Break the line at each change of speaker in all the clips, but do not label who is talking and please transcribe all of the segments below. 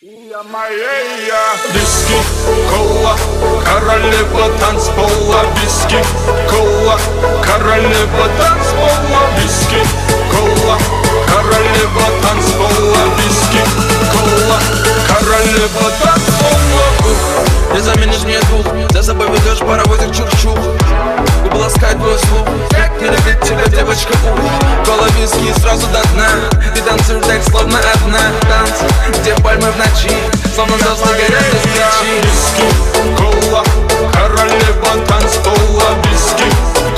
Виски, кола, королева танцпола. Виски, кола, королева танцпола. Виски, кола, королева танцпола. Виски, кола, королева танцпола.
Не заменишь мне двух, за собой ведешь паровозик чух-чух. Губы ласкают твой слух, как не любит тебя девочка, кола, виски сразу до дна. Ты танцуешь так, словно одна. Танцы, где пальмы в ночи, словно звезды горят без свечи.
Виски, кола, королева танцпола. Виски,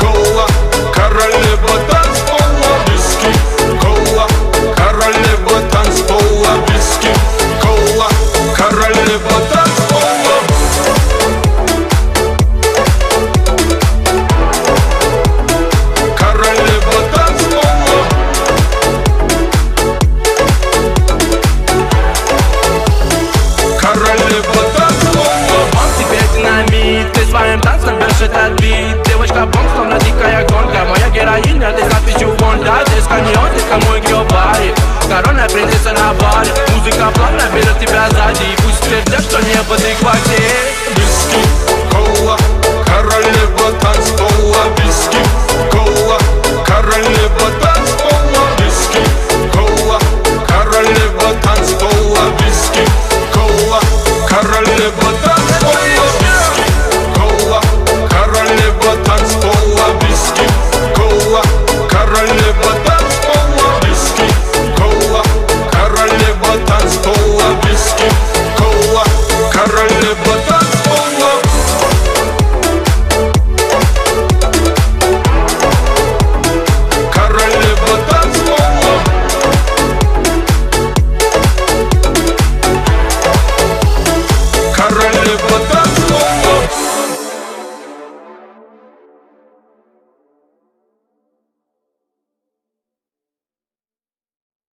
кола, королева танцпола. Виски, кола, королева танцпола. Виски, кола, королева танцпола.
Этот бит, девочка бомб, словно дикая гонка. Моя героиня, ты запись у Бонда. Здесь каньон, здесь мой геобарик. Корона принцесса на баре. Музыка